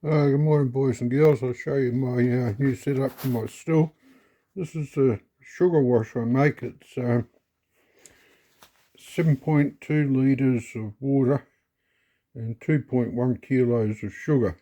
Good morning, boys and girls. I'll show you my new setup for my still. This is the sugar wash I make. It's 7.2 litres of water and 2.1 kilos of sugar.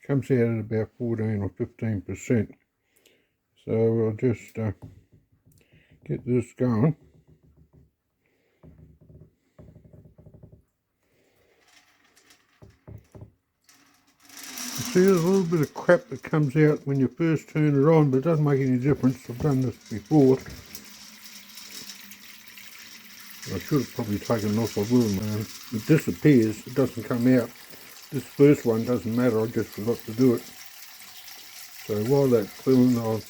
It comes out at about 14 or 15%. So I'll just get this going. See, there's a little bit of crap that comes out when you first turn it on, but it doesn't make any difference. I've done this before. I should have probably taken it off. I will. It disappears. It doesn't come out. This first one doesn't matter. I just forgot to do it. So while that's filling, I'll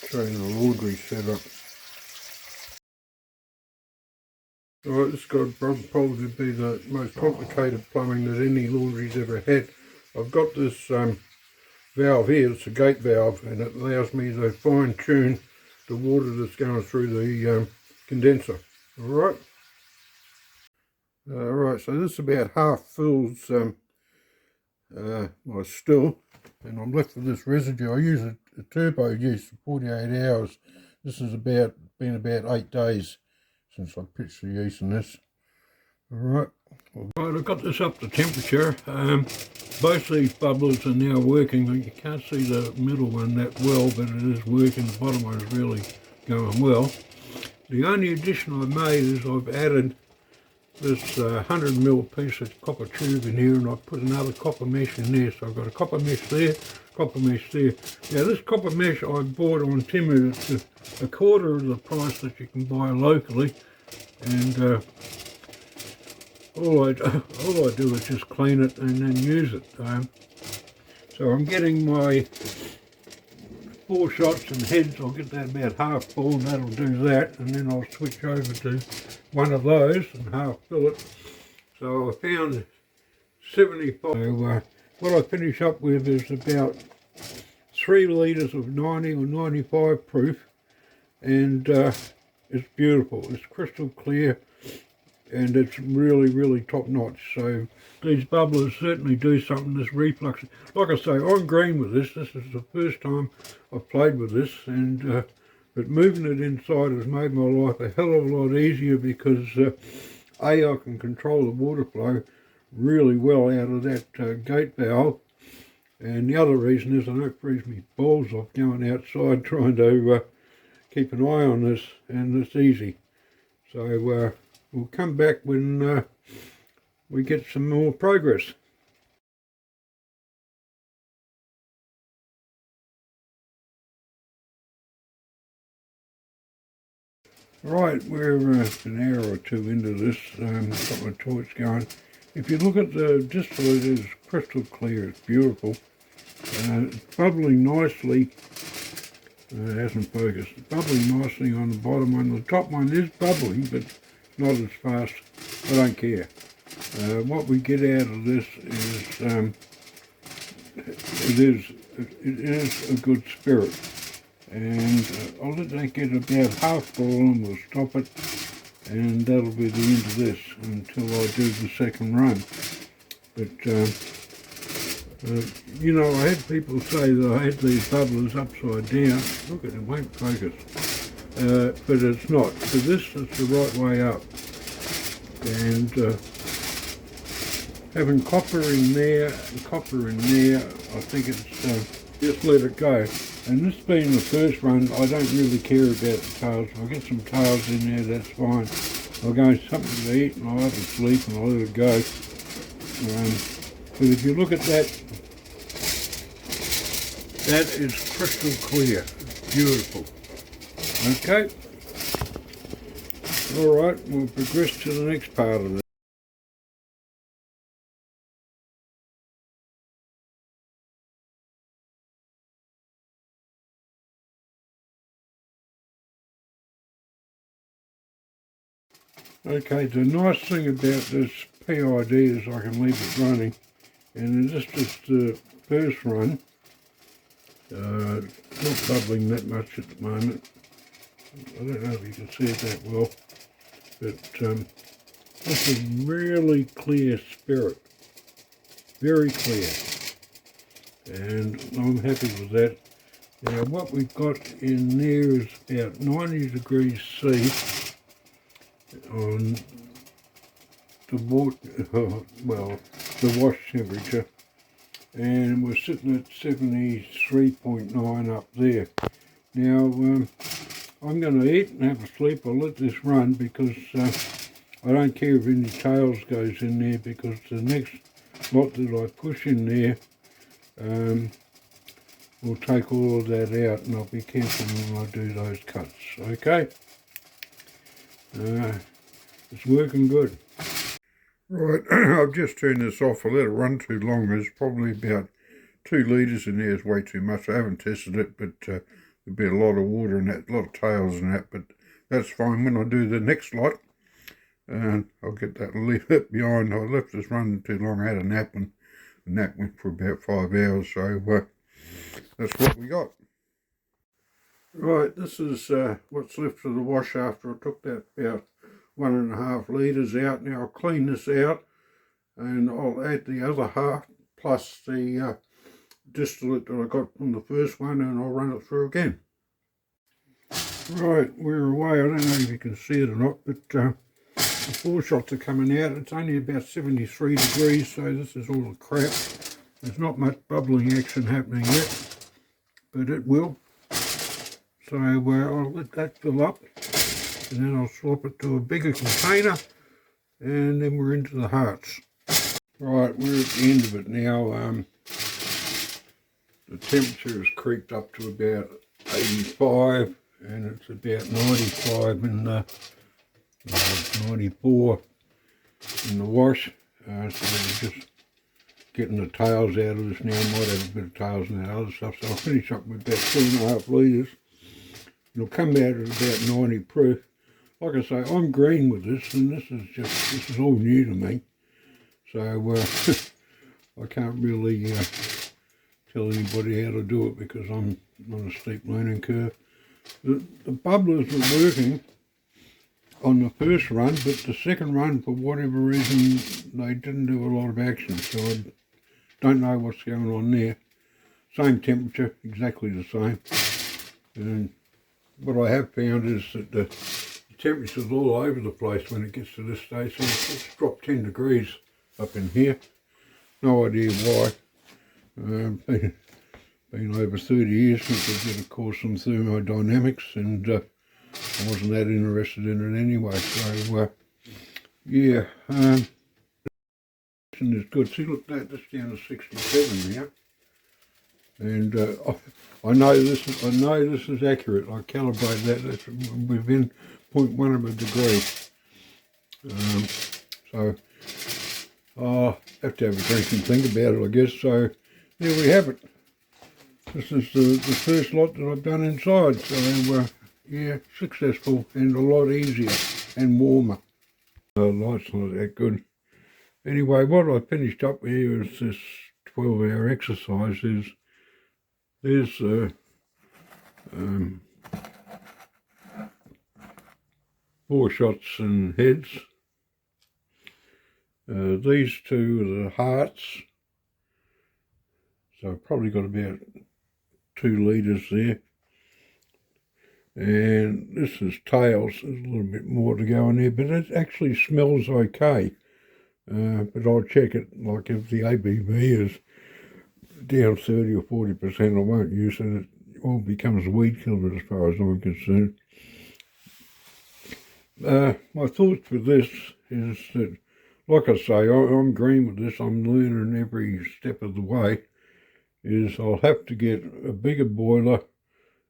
show you the laundry setup. Alright, this has got to probably be the most complicated plumbing that any laundry's ever had. I've got this valve here. It's a gate valve, and it allows me to fine tune the water that's going through the condenser. Alright. Right, so this about half fills my still, and I'm left with this residue. I use a turbo use for 48 hours. This has been about 8 days since I pitched the yeast in this. Alright, I've got this up to temperature. Both these bubblers are now working. You can't see the middle one that well, but it is working. The bottom one is really going well. The only addition I've made is I've added this 100mm piece of copper tube in here, and I've put another copper mesh in there. So I've got a copper mesh there, copper mesh there. Now this copper mesh I bought on Timu. It's a quarter of the price that you can buy locally, and all I do is just clean it and then use it. So I'm getting my 4 shots and heads. I'll get that about half full, and that'll do that, and then I'll switch over to one of those and half fill it. So I found 75. So what I finish up with is about 3 litres of 90 or 95 proof, and it's beautiful. It's crystal clear, and it's really top notch. So these bubblers certainly do something. This reflux, like I say, I'm green with this. This is the first time I've played with this, and but moving it inside has made my life a hell of a lot easier, because I can control the water flow really well out of that gate valve, and the other reason is I don't freeze my balls off going outside trying to keep an eye on this, and it's easy. So we'll come back when we get some more progress. Right, we're an hour or two into this. Got my torch going. If you look at the distillate, it is crystal clear. It's beautiful. It's bubbling nicely. It hasn't focused. It's bubbling nicely on the bottom one. The top one is bubbling, but not as fast. I don't care. What we get out of this is it is a good spirit, and I'll let that get about half full, and we'll stop it, and that'll be the end of this until I do the second run. But you know, I had people say that I had these bubblers upside down. Look at it, won't focus. But it's not. For this, it's the right way up. And having copper in there, I think it's just let it go. And this being the first run, I don't really care about the tails. If I get some tails in there, that's fine. I'll go something to eat, and I'll have a sleep, and I'll let it go. But if you look at that, that is crystal clear. Beautiful. Okay. Alright, we'll progress to the next part of it. Okay, the nice thing about this PID is I can leave it running, and this is the first run. Not bubbling that much at the moment. I don't know if you can see it that well, but this is really clear spirit. very clear, and I'm happy with that. Now what we've got in there is about 90 degrees C on the water, well, the wash temperature, and we're sitting at 73.9 up there. Now I'm going to eat and have a sleep. I'll let this run because I don't care if any tails goes in there, because the next lot that I push in there will take all of that out, and I'll be careful when I do those cuts. Okay, it's working good. Right, I've just turned this off. I let it run too long. There's probably about 2 litres in there. Is way too much. I haven't tested it, but there'll be a lot of water in that, a lot of tails in that, but that's fine. When I do the next lot, I'll get that and leave it behind. I left this running too long. I had a nap, and the nap went for about 5 hours, so that's what we got. Right, this is what's left of the wash after I took that about 1.5 litres out. Now I'll clean this out, and I'll add the other half plus the distillate that I got from the first one, and I'll run it through again. Right, we're away. I don't know if you can see it or not, but the 4 shots are coming out. It's only about 73 degrees, so this is all the crap. There's not much bubbling action happening yet, but it will. So I'll let that fill up, and then I'll swap it to a bigger container, and then we're into the hearts. Right, we're at the end of it now. The temperature has creeped up to about 85, and it's about 95 in the 94 in the wash. So we're just getting the tails out of this now. I might have a bit of tails and that other stuff, so I'll finish up with about 2.5 litres. It'll come out at about 90 proof. Like I say, I'm green with this, and this is all new to me. So I can't really tell anybody how to do it, because I'm on a steep learning curve. The bubblers were working on the first run, but the second run, for whatever reason, they didn't do a lot of action, so I don't know what's going on there. Same temperature, exactly the same. And what I have found is that the temperature's all over the place when it gets to this stage. So it's dropped 10 degrees up in here. No idea why. Been over 30 years since I did a course on thermodynamics, and I wasn't that interested in it anyway. So yeah, is good. See, look, that's down to 67 now, and I know this is accurate. I calibrate that. That's within 0.1 of a degree. So I'll have to have a drink and think about it, I guess. So there we have it. This is the first lot that I've done inside. So yeah, successful and a lot easier and warmer. The light's not that good. Anyway, what I finished up here is this 12-hour exercise. There's 4 shots and heads. These 2 are the hearts. So I've probably got about 2 litres there. And this is tails. There's a little bit more to go in there, but it actually smells okay. But I'll check it. Like if the ABV is down 30 or 40%, I won't use it. It all becomes weed killer as far as I'm concerned. My thoughts with this is that, like I say, I'm green with this. I'm learning every step of the way. Is I'll have to get a bigger boiler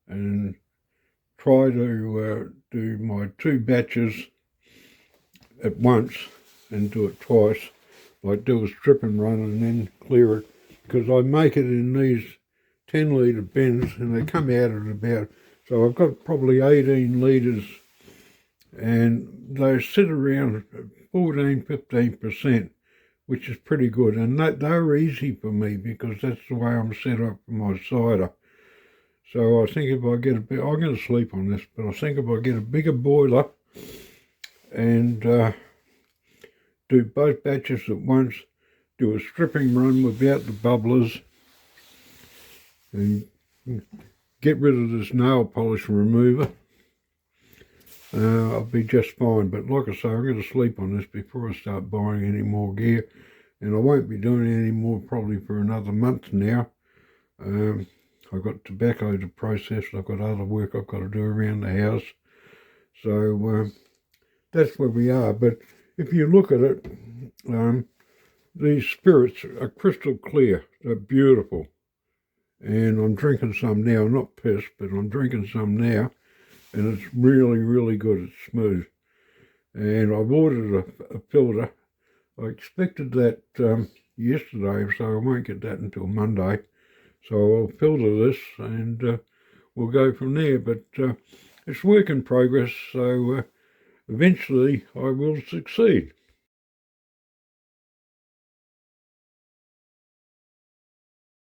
and try to do my 2 batches at once and do it twice. Like do a strip and run and then clear it, because I make it in these 10 litre bins, and they come out at about, so I've got probably 18 litres, and they sit around 14-15%, which is pretty good, and they're easy for me because that's the way I'm set up for my cider. So I think if I get I'm going to sleep on this, but I think if I get a bigger boiler and do both batches at once, do a stripping run without the bubblers and get rid of this nail polish remover, I'll be just fine. But like I say, I'm going to sleep on this before I start buying any more gear, and I won't be doing any more probably for another month now. I've got tobacco to process, I've got other work I've got to do around the house, so that's where we are. But if you look at it, these spirits are crystal clear, they're beautiful. And I'm drinking some now, not piss, but I'm drinking some now, and it's really, really good. It's smooth. And I've ordered a filter. I expected that yesterday, so I won't get that until Monday. So I'll filter this, and we'll go from there. But it's work in progress, so eventually I will succeed.